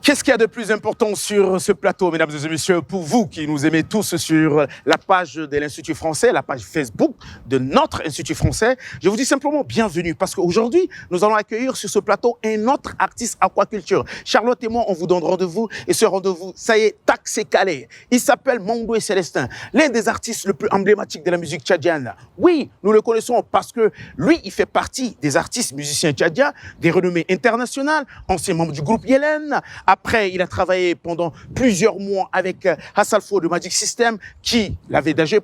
Qu'est-ce qu'il y a de plus important sur ce plateau, mesdames et messieurs, pour vous qui nous aimez tous sur la page de l'Institut français, la page Facebook de notre Institut français? Je vous dis simplement bienvenue parce qu'aujourd'hui, nous allons accueillir sur ce plateau un autre artiste aquaculture. Charlotte et moi, on vous donne rendez-vous et ce rendez-vous, ça y est, tac, c'est calé. Il s'appelle Mandoué Célestin, l'un des artistes le plus emblématiques de la musique tchadienne. Oui, nous le connaissons parce que lui, il fait partie des artistes musiciens tchadiens, des renommées internationales, ancien membre du groupe Yélène. Après, il a travaillé pendant plusieurs mois avec Hassalfo de Magic System, qui l'avait déjà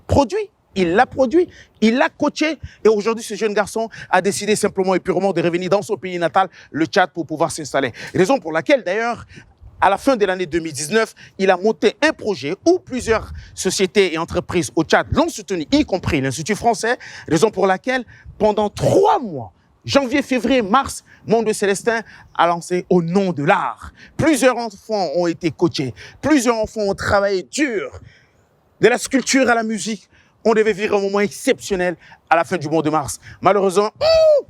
produit. Il l'a produit, il l'a coaché. Et aujourd'hui, ce jeune garçon a décidé simplement et purement de revenir dans son pays natal, le Tchad, pour pouvoir s'installer. Raison pour laquelle, d'ailleurs, à la fin de l'année 2019, il a monté un projet où plusieurs sociétés et entreprises au Tchad l'ont soutenu, y compris l'Institut français. Raison pour laquelle, pendant 3 mois, janvier, février, mars, Mandoué Célestin a lancé Au nom de l'art. Plusieurs enfants ont été coachés. Plusieurs enfants ont travaillé dur. De la sculpture à la musique, on devait vivre un moment exceptionnel à la fin du mois de mars. Malheureusement,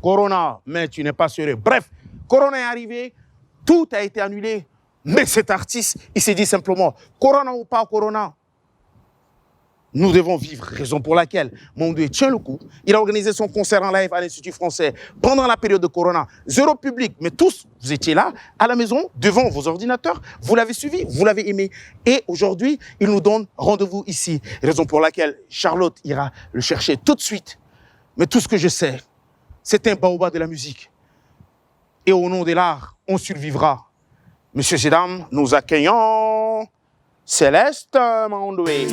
Corona, mais tu n'es pas sûr. Bref, Corona est arrivé, tout a été annulé. Mais cet artiste, il s'est dit simplement, Corona ou pas Corona, nous devons vivre, raison pour laquelle Mandoué tient le coup. Il a organisé son concert en live à l'Institut français pendant la période de Corona. 0 public, mais tous, vous étiez là, à la maison, devant vos ordinateurs. Vous l'avez suivi, vous l'avez aimé. Et aujourd'hui, il nous donne rendez-vous ici. Raison pour laquelle Charlotte ira le chercher tout de suite. Mais tout ce que je sais, c'est un baobab de la musique. Et au nom de l'art, on survivra. Messieurs et dames, nous accueillons Céleste Mandoué.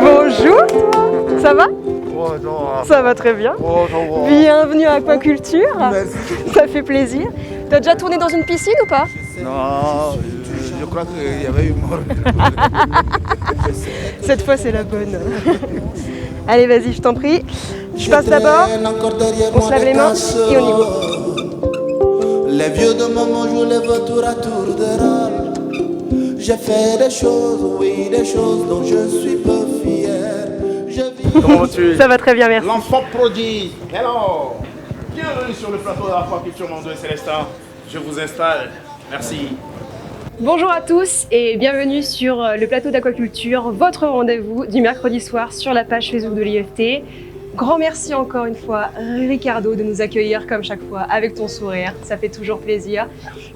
Bonjour, ça va? Bonjour. Ça va très bien. Bonjour. Bienvenue à Aquaculture. Merci. Ça fait plaisir. T'as déjà tourné dans une piscine ou pas? Non, je crois qu'il y avait eu mort. Cette fois c'est la bonne. Allez vas-y, je t'en prie. Je passe d'abord, on se lave les mains et on y va. Les vieux de maman jouent les voix tour à tour de rôle. J'ai fait des choses, oui, des choses dont je suis peu fier. Comment vas-tu? Ça va très bien, merci. L'enfant prodige. Hello. Bienvenue sur le plateau de l'Aquaculture Mandoué Célestin. Je vous installe. Merci. Bonjour à tous et bienvenue sur le plateau d'Aquaculture, votre rendez-vous du mercredi soir sur la page Facebook de l'IFT. Grand merci encore une fois, Ricardo, de nous accueillir comme chaque fois avec ton sourire, ça fait toujours plaisir.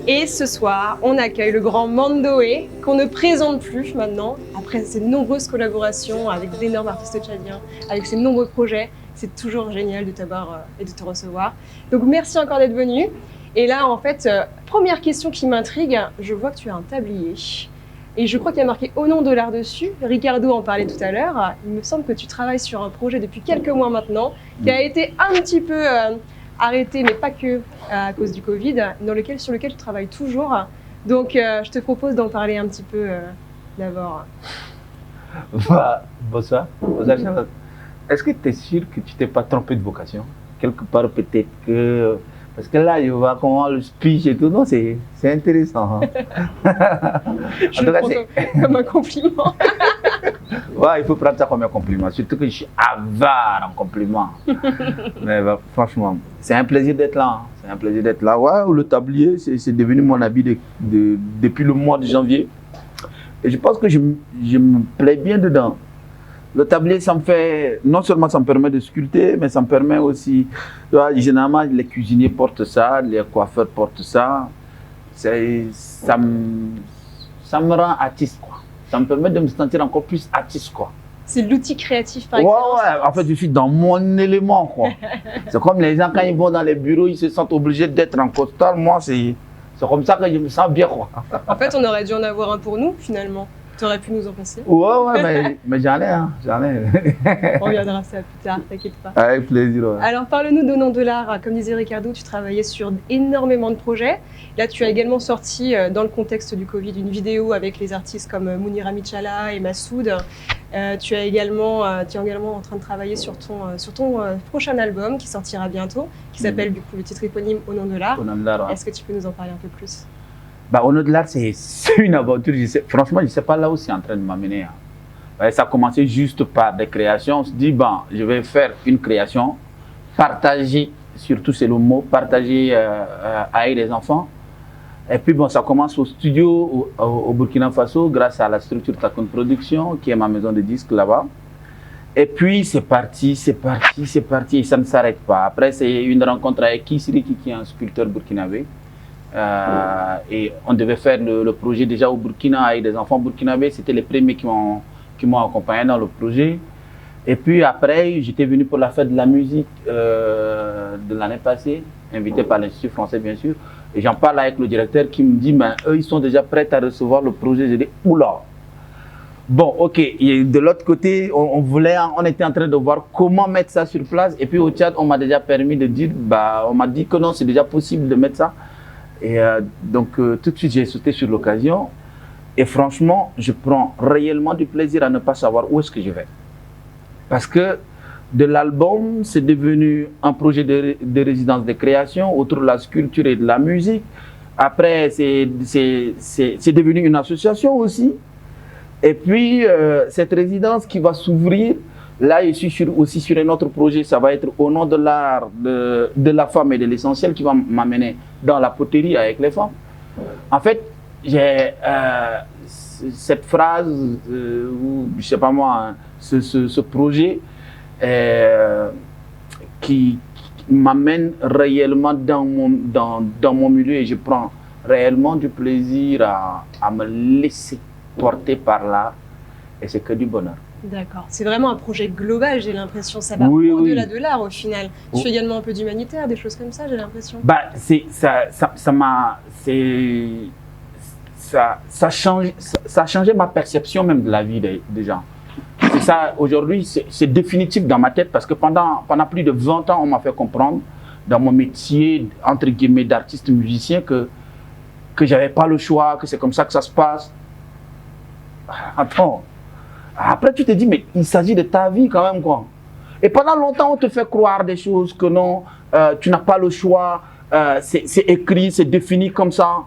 Et ce soir, on accueille le grand Mandoué, qu'on ne présente plus maintenant, après ses nombreuses collaborations avec d'énormes artistes tchadiens, avec ses nombreux projets. C'est toujours génial de t'avoir et de te recevoir. Donc merci encore d'être venu. Et là, en fait, première question qui m'intrigue, je vois que tu as un tablier. Et je crois qu'il y a marqué Au nom de l'art dessus. Ricardo en parlait tout à l'heure. Il me semble que tu travailles sur un projet depuis quelques mois maintenant, qui a été un petit peu arrêté, mais pas que à cause du Covid, sur lequel tu travailles toujours. Donc, je te propose d'en parler un petit peu d'abord. Bonsoir. Bonsoir, Charlotte. Est-ce que tu es sûr que tu t'es pas trompé de vocation? Quelque part, peut-être que... Parce que là, je vois comment le speech et tout, non, c'est intéressant. Hein. Je le prends comme un compliment. Ouais, il faut prendre ça comme un compliment, surtout que je suis avare en compliments. Mais bah, franchement, c'est un plaisir d'être là. Hein. C'est un plaisir d'être là. Ouais, le tablier, c'est devenu mon habit depuis le mois de janvier. Et je pense que je me plais bien dedans. Le tablier, ça me fait, non seulement ça me permet de sculpter, mais ça me permet aussi, tu vois, généralement les cuisiniers portent ça, les coiffeurs portent ça. Ça me rend artiste, quoi. Ça me permet de me sentir encore plus artiste, quoi. C'est l'outil créatif par excellence. Ouais, en fait, je suis dans mon élément, quoi. C'est comme les gens, quand ils vont dans les bureaux, ils se sentent obligés d'être en costard. Moi, c'est comme ça que je me sens bien, quoi. En fait, on aurait dû en avoir un pour nous, finalement. Tu aurais pu nous en passer. Ouais, mais j'en ai, hein, j'en ai. On reviendra ça plus tard, t'inquiète pas. Avec plaisir, ouais. Alors, parle-nous d'Au nom de l'art. Comme disait Ricardo, tu travaillais sur énormément de projets. Là, tu as également sorti, dans le contexte du Covid, une vidéo avec les artistes comme Mounira Michala et Massoud. Tu es également en train de travailler sur ton prochain album qui sortira bientôt, qui s'appelle du coup le titre éponyme Au nom de l'art. Ouais. Est-ce que tu peux nous en parler un peu plus? Bah, Au nom de l'art, c'est une aventure. Franchement, je ne sais pas là où c'est en train de m'amener. Hein. Ouais, ça a commencé juste par des créations. On se dit, bon, je vais faire une création, partager surtout c'est le mot, partager avec les enfants. Et puis bon, ça commence au studio au Burkina Faso grâce à la structure Takun Production qui est ma maison de disques là-bas. Et puis c'est parti et ça ne s'arrête pas. Après c'est une rencontre avec Kisiriki qui est un sculpteur burkinabé. Et on devait faire le projet déjà au Burkina avec des enfants burkinabés. C'était les premiers qui m'ont accompagné dans le projet. Et puis après, j'étais venu pour la fête de la musique de l'année passée, invité par l'Institut français bien sûr. Et j'en parle avec le directeur qui me dit, mais eux, ils sont déjà prêts à recevoir le projet. J'ai dit, oula. Bon, ok. Et de l'autre côté, on était en train de voir comment mettre ça sur place. Et puis au Tchad, on m'a déjà permis de dire, on m'a dit que non, c'est déjà possible de mettre ça. Et donc tout de suite, j'ai sauté sur l'occasion. Et franchement, je prends réellement du plaisir à ne pas savoir où est-ce que je vais. Parce que de l'album, c'est devenu un projet de résidence de création autour de la sculpture et de la musique. Après, c'est devenu une association aussi. Et puis, cette résidence qui va s'ouvrir, là, je suis aussi sur un autre projet. Ça va être au nom de l'art de la femme et de l'essentiel qui va m'amener dans la poterie avec les femmes. En fait, j'ai cette phrase, ou je ne sais pas moi, ce projet qui m'amène réellement dans mon milieu et je prends réellement du plaisir à me laisser porter par là et c'est que du bonheur. D'accord. C'est vraiment un projet global, j'ai l'impression. Ça va au-delà de l'art au final. Tu fais également un peu d'humanitaire, des choses comme ça, j'ai l'impression. Ça a changé ma perception même de la vie des gens. C'est ça, aujourd'hui, c'est définitif dans ma tête parce que pendant plus de 20 ans, on m'a fait comprendre dans mon métier, entre guillemets, d'artiste musicien que je n'avais pas le choix, que c'est comme ça que ça se passe. Attends. Après, tu te dis, mais il s'agit de ta vie quand même, quoi. Et pendant longtemps, on te fait croire des choses que non, tu n'as pas le choix, c'est écrit, c'est défini comme ça.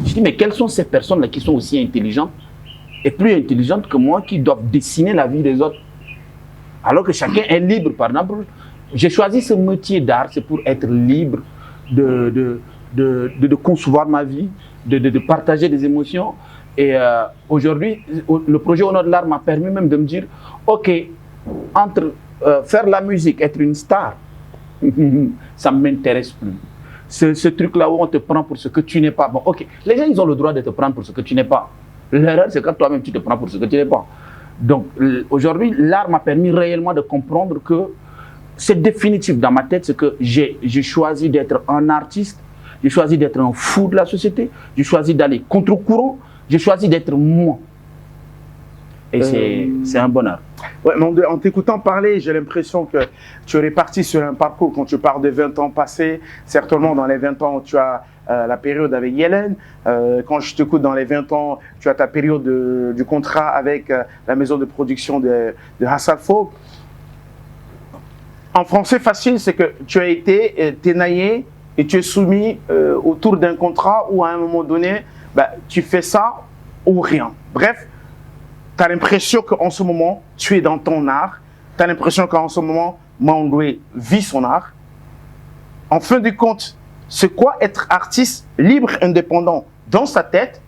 Je dis, mais quelles sont ces personnes-là qui sont aussi intelligentes et plus intelligentes que moi qui doivent dessiner la vie des autres? Alors que chacun est libre, par exemple. J'ai choisi ce métier d'art, c'est pour être libre de concevoir ma vie, de partager des émotions. Et aujourd'hui, le projet Au nom de l'art m'a permis même de me dire, ok, entre faire la musique, être une star, ça ne m'intéresse plus. Ce truc-là où on te prend pour ce que tu n'es pas. Bon, ok, les gens, ils ont le droit de te prendre pour ce que tu n'es pas. L'erreur, c'est quand toi-même, tu te prends pour ce que tu n'es pas. Donc, aujourd'hui, l'art m'a permis réellement de comprendre que c'est définitif dans ma tête, c'est que j'ai choisi d'être un artiste, j'ai choisi d'être un fou de la société, j'ai choisi d'aller contre-courant, j'ai choisi d'être moi. Et c'est un bonheur. Ouais, mais en t'écoutant parler, j'ai l'impression que tu es reparti sur un parcours. Quand tu parles de 20 ans passés, certainement dans les 20 ans, tu as la période avec Yélène. Quand je t'écoute dans les 20 ans, tu as ta période du contrat avec la maison de production de Hassan Folk. En français facile, c'est que tu as été ténaillé et tu es soumis autour d'un contrat où à un moment donné, tu fais ça ou rien. Bref, tu as l'impression qu'en ce moment, tu es dans ton art. Tu as l'impression qu'en ce moment, Mandoué vit son art. En fin de compte, c'est quoi être artiste libre, indépendant dans sa tête?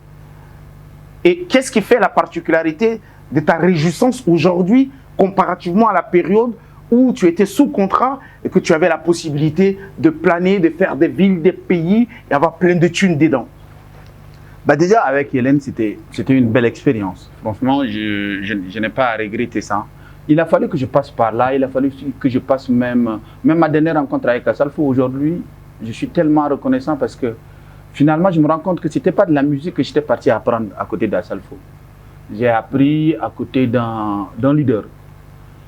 Et qu'est-ce qui fait la particularité de ta réjouissance aujourd'hui comparativement à la période où tu étais sous contrat et que tu avais la possibilité de planer, de faire des villes, des pays et avoir plein de thunes dedans? Déjà, avec Hélène, c'était une belle expérience. Franchement, je n'ai pas à regretter ça. Il a fallu que je passe par là, il a fallu que je passe même ma dernière rencontre avec Assalfo. Aujourd'hui, je suis tellement reconnaissant parce que finalement, je me rends compte que ce n'était pas de la musique que j'étais parti apprendre à côté d'Assalfo. J'ai appris à côté d'un leader.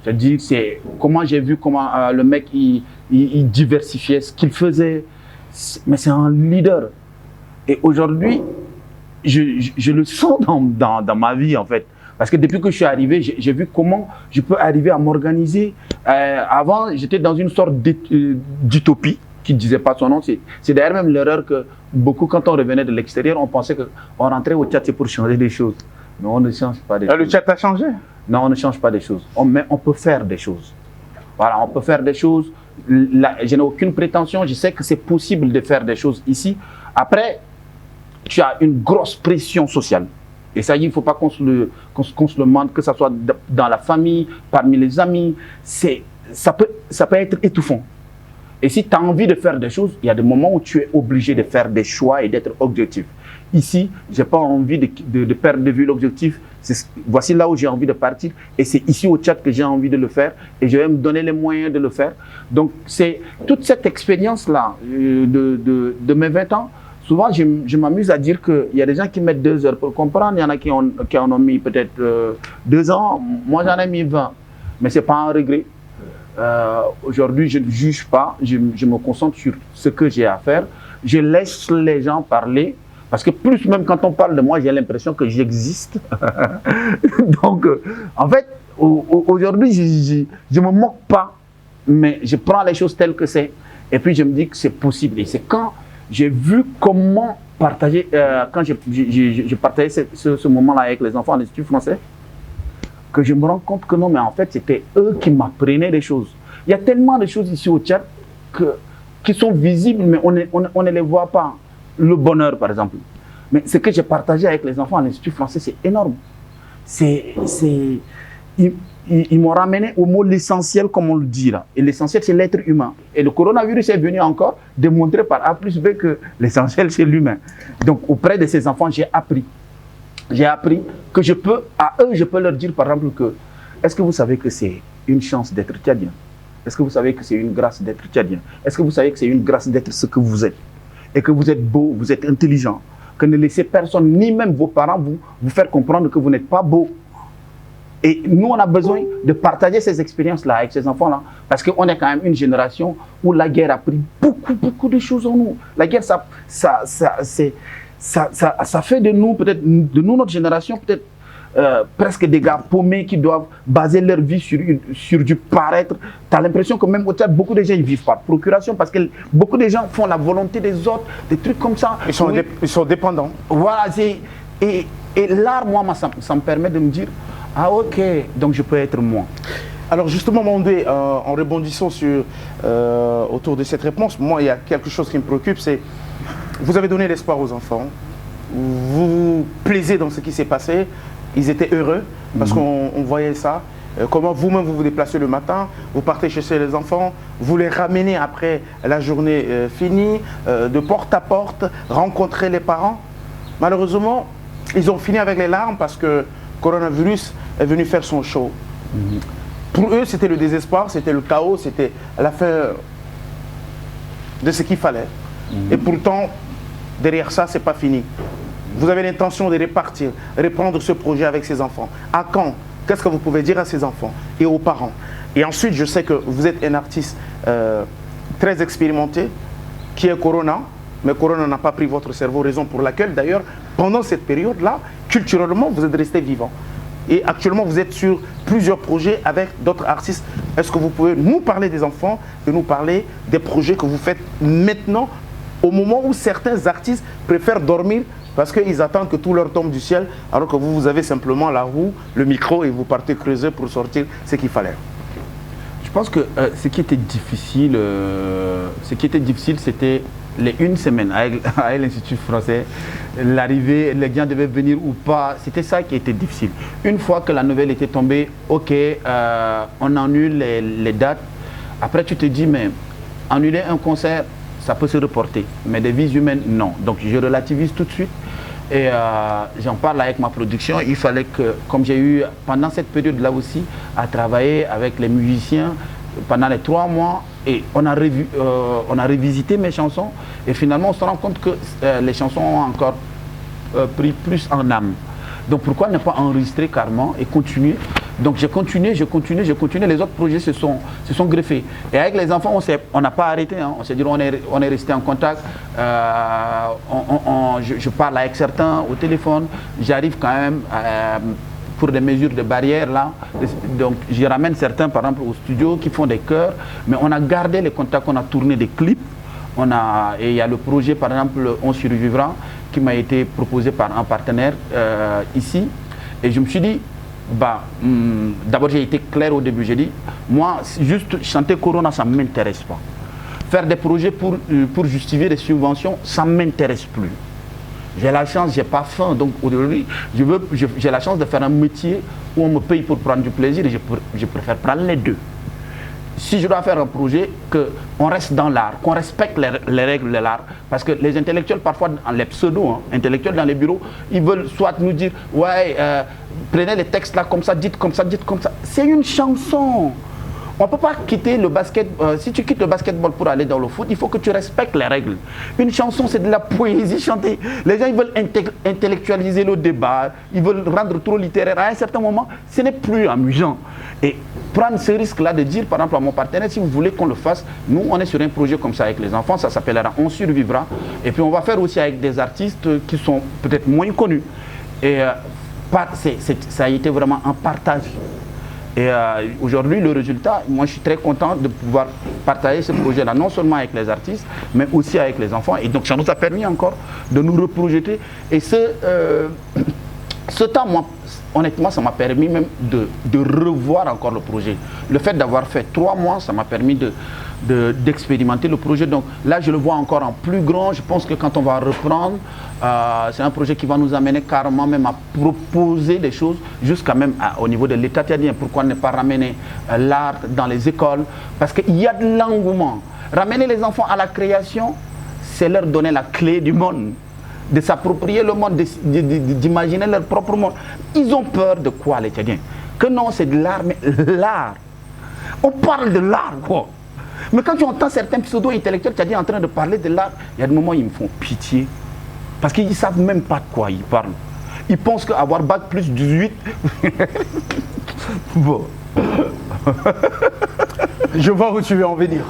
C'est-à-dire, c'est comment j'ai vu comment le mec, il diversifiait ce qu'il faisait. Mais c'est un leader. Et aujourd'hui, je le sens dans ma vie, en fait. Parce que depuis que je suis arrivé, j'ai vu comment je peux arriver à m'organiser. Avant, j'étais dans une sorte d'utopie qui ne disait pas son nom. C'est d'ailleurs même l'erreur que beaucoup, quand on revenait de l'extérieur, on pensait qu'on rentrait au Tchad pour changer des choses. Mais on ne change pas des choses. Le Tchad a changé? Non, on ne change pas des choses. Mais on peut faire des choses. Voilà, on peut faire des choses. je n'ai aucune prétention, je sais que c'est possible de faire des choses ici. Après, tu as une grosse pression sociale. Et ça, il ne faut pas qu'on se le demande, que ce soit dans la famille, parmi les amis. Ça peut être étouffant. Et si tu as envie de faire des choses, il y a des moments où tu es obligé de faire des choix et d'être objectif. Ici, je n'ai pas envie de perdre de vue l'objectif. Voici là où j'ai envie de partir. Et c'est ici au Tchad que j'ai envie de le faire. Et je vais me donner les moyens de le faire. Donc, c'est toute cette expérience-là de mes 20 ans. Souvent, je m'amuse à dire qu'il y a des gens qui mettent 2 heures pour comprendre. Il y en a qui en ont mis peut-être 2 ans. Moi, j'en ai mis 20. Mais ce n'est pas un regret. Aujourd'hui, je ne juge pas. Je me concentre sur ce que j'ai à faire. Je laisse les gens parler. Parce que plus même quand on parle de moi, j'ai l'impression que j'existe. Donc, en fait, aujourd'hui, je ne me moque pas. Mais je prends les choses telles que c'est. Et puis, je me dis que c'est possible. Et c'est quand j'ai vu comment partager, quand je partageais ce moment-là avec les enfants à l'Institut français, que je me rends compte que non, mais en fait, c'était eux qui m'apprenaient les choses. Il y a tellement de choses ici au Tchad qui sont visibles, mais on ne les voit pas. Le bonheur, par exemple. Mais ce que j'ai partagé avec les enfants à l'Institut français, c'est énorme. Ils m'ont ramené au mot l'essentiel, comme on le dit là. Et l'essentiel, c'est l'être humain. Et le coronavirus est venu encore démontrer par A plus B que l'essentiel, c'est l'humain. Donc, auprès de ces enfants, j'ai appris. J'ai appris que à eux, je peux leur dire, par exemple, que est-ce que vous savez que c'est une chance d'être tchadien? Est-ce que vous savez que c'est une grâce d'être tchadien? Est-ce que vous savez que c'est une grâce d'être ce que vous êtes? Et que vous êtes beau, vous êtes intelligent. Que ne laissez personne, ni même vos parents, vous faire comprendre que vous n'êtes pas beau. Et nous, on a besoin de partager ces expériences-là avec ces enfants-là. Parce qu'on est quand même une génération où la guerre a pris beaucoup de choses en nous. La guerre, ça fait de nous, peut-être, de nous, notre génération, peut-être presque des gars paumés qui doivent baser leur vie sur du paraître. Tu as l'impression que même au Tchad, beaucoup de gens ne vivent pas de procuration parce que beaucoup de gens font la volonté des autres, des trucs comme ça. Ils sont dépendants. Voilà. Et l'art, moi, ça me permet de me dire, ah ok, donc je peux être moi. Alors justement, Mandé, en rebondissant autour de cette réponse, moi, il y a quelque chose qui me préoccupe, c'est vous avez donné l'espoir aux enfants, vous vous plaisez dans ce qui s'est passé, ils étaient heureux parce qu'on voyait ça. Comment vous-même vous déplacez le matin, vous partez chez les enfants, vous les ramenez après la journée finie, de porte à porte, rencontrer les parents. Malheureusement, ils ont fini avec les larmes parce que le coronavirus est venu faire son show. Pour eux, c'était le désespoir, c'était le chaos, c'était la fin de ce qu'il fallait. Et pourtant, derrière ça, ce n'est pas fini. Vous avez l'intention de repartir, reprendre ce projet avec ces enfants. À quand? Qu'est-ce que vous pouvez dire à ces enfants et aux parents? Et ensuite, je sais que vous êtes un artiste très expérimenté, qui est Corona, mais Corona n'a pas pris votre cerveau, raison pour laquelle, d'ailleurs, pendant cette période-là, culturellement, vous êtes resté vivant. Et actuellement, vous êtes sur plusieurs projets avec d'autres artistes. Est-ce que vous pouvez nous parler des enfants, de nous parler des projets que vous faites maintenant, au moment où certains artistes préfèrent dormir parce qu'ils attendent que tout leur tombe du ciel, alors que vous avez simplement la roue, le micro et vous partez creuser pour sortir ce qu'il fallait? Je pense que ce qui était difficile, c'était les 1 semaine à l'Institut français, l'arrivée, les gens devaient venir ou pas, c'était ça qui était difficile. Une fois que la nouvelle était tombée, ok, on annule les dates. Après tu te dis, mais annuler un concert, ça peut se reporter, mais des vies humaines, non. Donc je relativise tout de suite et j'en parle avec ma production. Il fallait que, comme j'ai eu pendant cette période-là aussi, à travailler avec les musiciens pendant les 3 mois, et on a revisité mes chansons, et finalement on se rend compte que les chansons ont encore pris plus en âme. Donc pourquoi ne pas enregistrer carrément et continuer? Donc j'ai continué, les autres projets se sont greffés. Et avec les enfants, on n'a pas arrêté, hein. On s'est dit, on est resté en contact, je parle avec certains au téléphone, j'arrive quand même pour des mesures de barrière là, donc je ramène certains par exemple au studio qui font des chœurs, mais on a gardé les contacts, on a tourné des clips, et il y a le projet par exemple On survivra qui m'a été proposé par un partenaire ici, et je me suis dit, D'abord, j'ai été clair au début. J'ai dit, moi, juste chanter Corona, ça ne m'intéresse pas. Faire des projets pour justifier des subventions, ça ne m'intéresse plus. J'ai la chance, j'ai pas faim. Donc aujourd'hui, j'ai la chance de faire un métier où on me paye pour prendre du plaisir et je préfère prendre les deux. Si je dois faire un projet, qu'on reste dans l'art, qu'on respecte les règles de l'art, parce que les intellectuels, parfois, les pseudo-intellectuels dans les bureaux, ils veulent soit nous dire, ouais, prenez les textes là comme ça, dites comme ça, dites comme ça. C'est une chanson. On ne peut pas quitter le basket. Si tu quittes le basketball pour aller dans le foot, il faut que tu respectes les règles. Une chanson, c'est de la poésie chantée. Les gens, ils veulent intellectualiser le débat, ils veulent rendre trop littéraire. À un certain moment, ce n'est plus amusant. Et prendre ce risque-là de dire, par exemple, à mon partenaire, si vous voulez qu'on le fasse, nous, on est sur un projet comme ça avec les enfants, ça s'appellera On survivra. Et puis, on va faire aussi avec des artistes qui sont peut-être moins connus. Et ça a été vraiment un partage. Et aujourd'hui, le résultat, moi je suis très content de pouvoir partager ce projet-là, non seulement avec les artistes, mais aussi avec les enfants. Et donc ça nous a permis encore de nous reprojeter. Et ce temps, moi, honnêtement, ça m'a permis même de revoir encore le projet. Le fait d'avoir fait 3 mois, ça m'a permis d'expérimenter le projet. Donc là, je le vois encore en plus grand. Je pense que quand on va reprendre, c'est un projet qui va nous amener carrément même à proposer des choses jusqu'à même au niveau de l'État tchadien. Pourquoi ne pas ramener l'art dans les écoles? Parce qu'il y a de l'engouement. Ramener les enfants à la création, c'est leur donner la clé du monde, de s'approprier le monde, d'imaginer leur propre monde. Ils ont peur de quoi, les Tchadiens? Que non, c'est de l'art, mais l'art. On parle de l'art, quoi. Mais quand tu entends certains pseudo-intellectuels tchadiens en train de parler de l'art, il y a des moments où ils me font pitié. Parce qu'ils ne savent même pas de quoi ils parlent. Ils pensent qu'avoir bac plus 18... Bon. Je vois où tu veux en venir.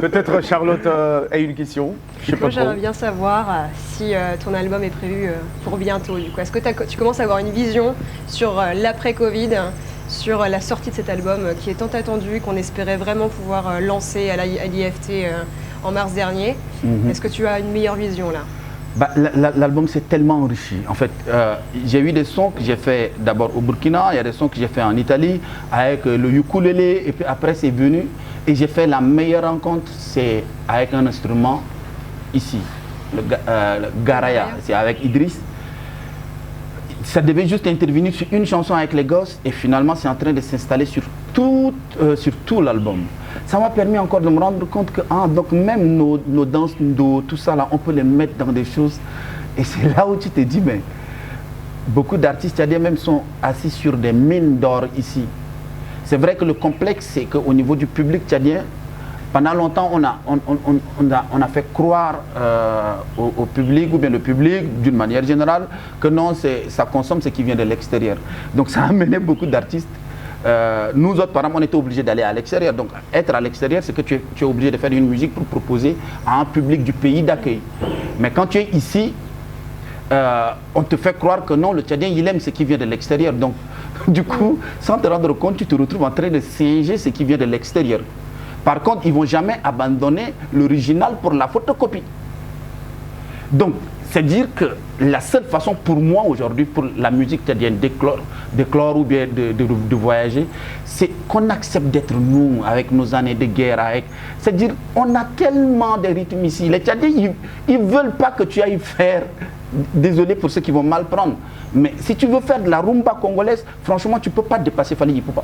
Peut-être Charlotte a une question. Moi, j'aimerais bien savoir si ton album est prévu pour bientôt. Est-ce que tu commences à avoir une vision sur l'après-Covid, sur la sortie de cet album qui est tant attendu, qu'on espérait vraiment pouvoir lancer à l'IFT en mars dernier? Est-ce que tu as une meilleure vision là? L'album s'est tellement enrichi. En fait, j'ai eu des sons que j'ai fait d'abord au Burkina, il y a des sons que j'ai fait en Italie avec le ukulélé, et puis après c'est venu et j'ai fait la meilleure rencontre, c'est avec un instrument ici, le Garaya, c'est avec Idriss. Ça devait juste intervenir sur une chanson avec les gosses et finalement c'est en train de s'installer sur tout l'album. Ça m'a permis encore de me rendre compte que donc même nos danses, tout ça là, on peut les mettre dans des choses. Et c'est là où tu te dis, mais beaucoup d'artistes tchadiens même sont assis sur des mines d'or ici. C'est vrai que le complexe, c'est qu'au niveau du public tchadien, pendant longtemps, on a fait croire au public, ou bien le public, d'une manière générale, que non, ça consomme ce qui vient de l'extérieur. Donc ça a amené beaucoup d'artistes. Nous autres, par exemple, on était obligés d'aller à l'extérieur. Donc être à l'extérieur, c'est que tu es obligé de faire une musique pour proposer à un public du pays d'accueil. Mais quand tu es ici, on te fait croire que non, le Tchadien, il aime ce qui vient de l'extérieur. Donc du coup, sans te rendre compte, tu te retrouves en train de singer ce qui vient de l'extérieur. Par contre, ils ne vont jamais abandonner l'original pour la photocopie. Donc, c'est dire que la seule façon pour moi aujourd'hui, pour la musique tchadienne d'éclore ou bien de voyager, c'est qu'on accepte d'être nous, avec nos années de guerre. C'est-à-dire, on a tellement de rythmes ici. Les Tchadiens, ils ne veulent pas que tu ailles faire, désolé pour ceux qui vont mal prendre, mais si tu veux faire de la rumba congolaise, franchement, tu ne peux pas dépasser Fally Ipupa.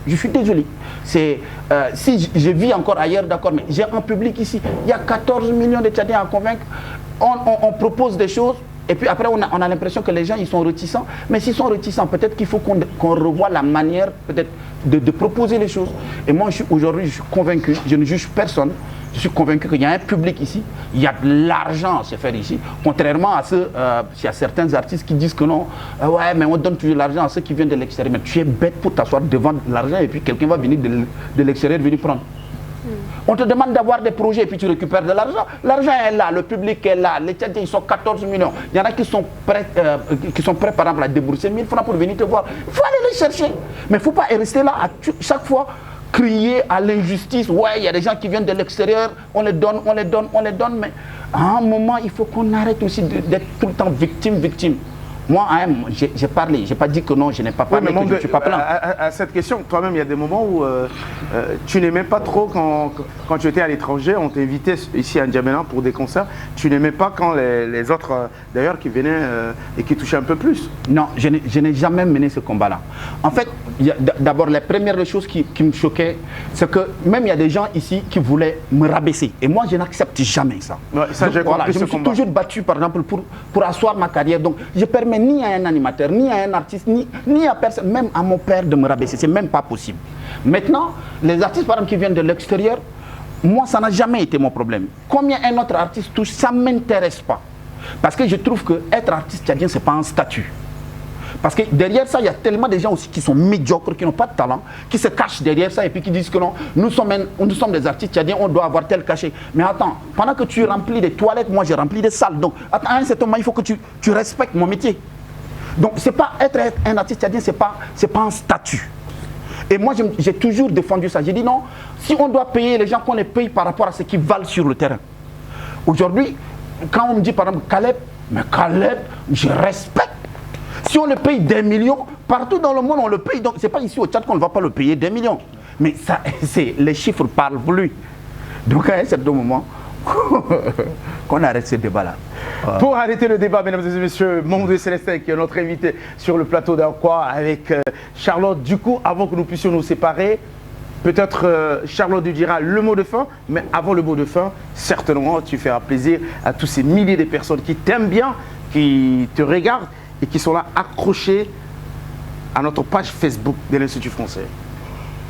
Je suis désolé. Si je vis encore ailleurs, d'accord, mais j'ai un public ici. Il y a 14 millions de Tchadiens à convaincre. On propose des choses et puis après on a l'impression que les gens ils sont réticents. Mais s'ils sont réticents, peut-être qu'il faut qu'on revoie la manière peut-être de proposer les choses. Et moi aujourd'hui je suis convaincu, je ne juge personne. Je suis convaincu qu'il y a un public ici, il y a de l'argent à se faire ici. Contrairement à certains artistes qui disent que non, ouais, mais on donne toujours l'argent à ceux qui viennent de l'extérieur. Mais tu es bête pour t'asseoir devant l'argent et puis quelqu'un va venir de l'extérieur venir prendre. On te demande d'avoir des projets et puis tu récupères de l'argent. L'argent est là, le public est là, les Tchadiens ils sont 14 millions. Il y en a qui sont prêts par exemple à débourser 1000 francs pour venir te voir. Il faut aller les chercher. Mais il ne faut pas rester là chaque fois crier à l'injustice. Ouais, il y a des gens qui viennent de l'extérieur, on les donne, mais à un moment, il faut qu'on arrête aussi d'être tout le temps victime. Moi, hein, j'ai parlé, j'ai pas dit que non, je n'ai pas parlé, Oui, mais que je ne suis pas plein. à cette question, toi-même, il y a des moments où tu n'aimais pas trop quand tu étais à l'étranger, on t'invitait ici à N'Djamena pour des concerts, tu n'aimais pas quand les autres, d'ailleurs, qui venaient et qui touchaient un peu plus. Non, je n'ai jamais mené ce combat-là. En fait, d'abord, les premières choses qui me choquaient, c'est que même il y a des gens ici qui voulaient me rabaisser. Et moi, je n'accepte jamais ça. Ouais, ça, j'ai compris je me suis toujours battu, par exemple, pour asseoir ma carrière. Donc, je ne permets ni à un animateur, ni à un artiste, ni à personne, même à mon père de me rabaisser. C'est même pas possible. Maintenant, les artistes, par exemple, qui viennent de l'extérieur, moi, ça n'a jamais été mon problème. Combien un autre artiste touche, ça ne m'intéresse pas. Parce que je trouve que être artiste tchadien, ce n'est pas un statut. Parce que derrière ça, il y a tellement de gens aussi qui sont médiocres, qui n'ont pas de talent, qui se cachent derrière ça et puis qui disent que non, nous sommes des artistes tchadiens, on doit avoir tel cachet. Mais attends, pendant que tu remplis des toilettes, moi j'ai rempli des salles. Donc, attends, à un certain moment, il faut que tu respectes mon métier. Donc, c'est pas être un artiste tchadien, c'est pas un statut. Et moi, j'ai toujours défendu ça. J'ai dit non, si on doit payer les gens, qu'on les paye par rapport à ce qu'ils valent sur le terrain. Aujourd'hui, quand on me dit par exemple Caleb, mais Caleb, je respecte. Si on le paye des millions, partout dans le monde on le paye. Donc c'est pas ici au Tchad qu'on ne va pas le payer des millions. Mais ça, les chiffres parlent pour lui. Donc à un certain moment, qu'on arrête ce débat-là. Voilà. Pour arrêter le débat, mesdames et messieurs, Mondoué Célestin qui est notre invité sur le plateau d'Akwa avec Charlotte. Du coup, avant que nous puissions nous séparer, peut-être Charlotte nous dira le mot de fin, mais avant le mot de fin, certainement tu feras plaisir à tous ces milliers de personnes qui t'aiment bien, qui te regardent et qui sont là accrochés à notre page Facebook de l'Institut français.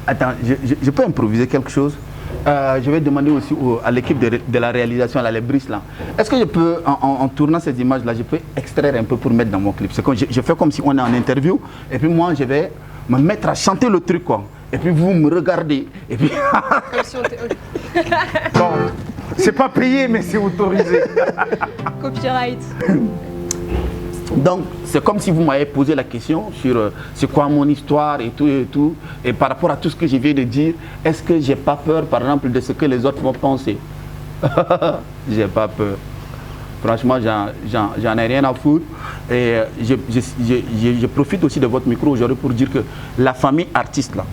Attends, je peux improviser quelque chose. Je vais demander aussi à l'équipe de la réalisation, à la Brice là. Est-ce que je peux, en tournant ces images-là, je peux extraire un peu pour mettre dans mon clip? C'est comme je fais comme si on est en interview, et puis moi je vais me mettre à chanter le truc quoi. Et puis vous me regardez. Et puis... Bon, c'est pas payé, mais c'est autorisé. Copyright. Donc, c'est comme si vous m'avez posé la question sur c'est quoi mon histoire et tout et tout. Et par rapport à tout ce que je viens de dire, est-ce que j'ai pas peur, par exemple, de ce que les autres vont penser? J'ai pas peur. Franchement, j'en ai rien à foutre. Et je profite aussi de votre micro aujourd'hui pour dire que la famille artiste là,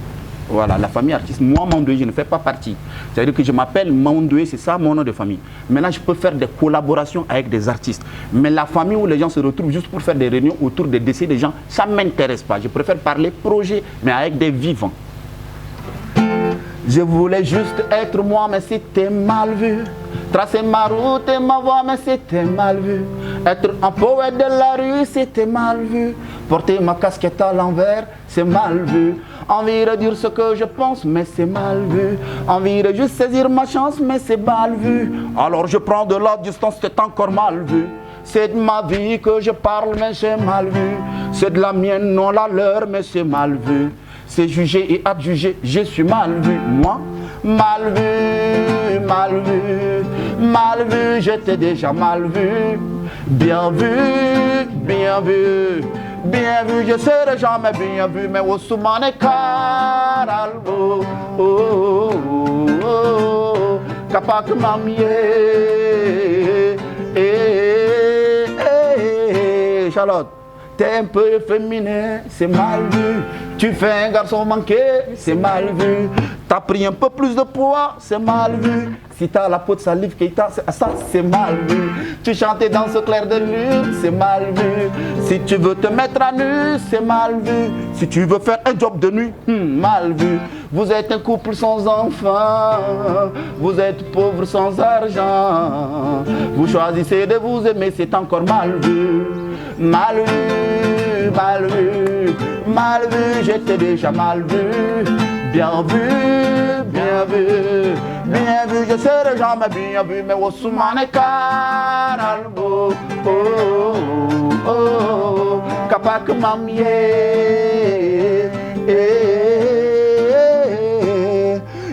voilà, la famille artiste, moi, Mondoué, je ne fais pas partie. C'est-à-dire que je m'appelle Mondoué, c'est ça mon nom de famille. Maintenant, je peux faire des collaborations avec des artistes. Mais la famille où les gens se retrouvent juste pour faire des réunions autour des décès des gens, ça ne m'intéresse pas. Je préfère parler projet, mais avec des vivants. Je voulais juste être moi, mais c'était mal vu. Tracer ma route et ma voie, mais c'était mal vu. Être un poète de la rue, c'était mal vu. Porter ma casquette à l'envers, c'est mal vu. Envie de dire ce que je pense, mais c'est mal vu. Envie de juste saisir ma chance, mais c'est mal vu. Alors je prends de la distance, c'est encore mal vu. C'est de ma vie que je parle, mais c'est mal vu. C'est de la mienne, non la leur, mais c'est mal vu. C'est jugé et adjugé, je suis mal vu. Moi, mal vu, mal vu, mal vu, j'étais déjà mal vu. Bien vu, bien vu, bien vu, je serai jamais bien vu. Mais au soumane caralbo, oh, oh, oh, kapak mamie, Charlotte. T'es un peu féminin, c'est mal vu. Tu fais un garçon manqué, c'est mal vu. T'as pris un peu plus de poids, c'est mal vu. Si t'as la peau de salive, ça c'est mal vu. Tu chantais dans ce clair de lune, c'est mal vu. Si tu veux te mettre à nu, c'est mal vu. Si tu veux faire un job de nuit, mal vu. Vous êtes un couple sans enfants, vous êtes pauvre sans argent. Vous choisissez de vous aimer, c'est encore mal vu. Mal vu, mal vu, mal vu, j'étais déjà mal vu. Bien vu, bien vu, bien vu, je serai jamais bien vu. Mais au soumane caralbo, oh, oh, oh, kapak mamie,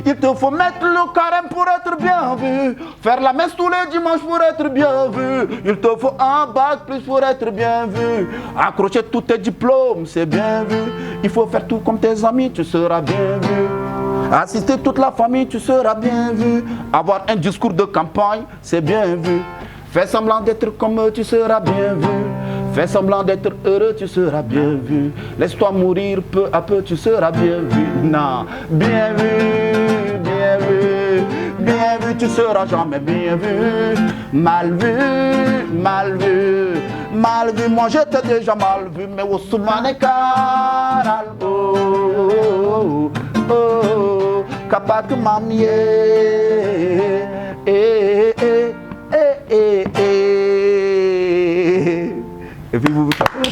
il te faut mettre le carême pour être bien vu. Faire la messe tous les dimanches pour être bien vu. Il te faut un bac plus pour être bien vu. Accrocher tous tes diplômes, c'est bien vu. Il faut faire tout comme tes amis, tu seras bien vu. Assister toute la famille, tu seras bien vu. Avoir un discours de campagne, c'est bien vu. Fais semblant d'être comme eux, tu seras bien vu. Fais semblant d'être heureux, tu seras bien vu. Laisse-toi mourir peu à peu, tu seras bien vu. Non, bien vu, bien vu. Bien vu, tu seras jamais bien vu. Mal vu, mal vu. Mal vu, moi je t'ai déjà mal vu. Mais au soumane caral. Oh, oh, oh, oh. Kapak mamie. Eh, eh, eh, eh, eh. Et puis vous tapez.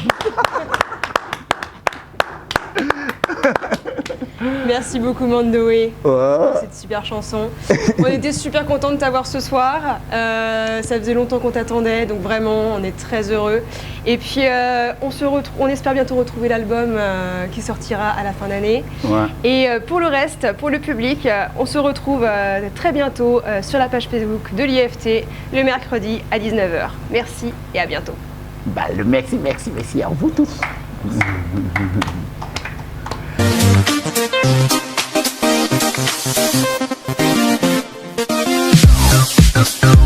Merci beaucoup Mandoé pour Ouais. cette super chanson. On était super contents de t'avoir ce soir. Ça faisait longtemps qu'on t'attendait, donc vraiment on est très heureux. Et puis on espère bientôt retrouver l'album qui sortira à la fin d'année. Ouais. Et pour le reste, pour le public, on se retrouve très bientôt sur la page Facebook de l'IFT le mercredi à 19h. Merci et à bientôt. Bah, le merci à vous tous. Thank you.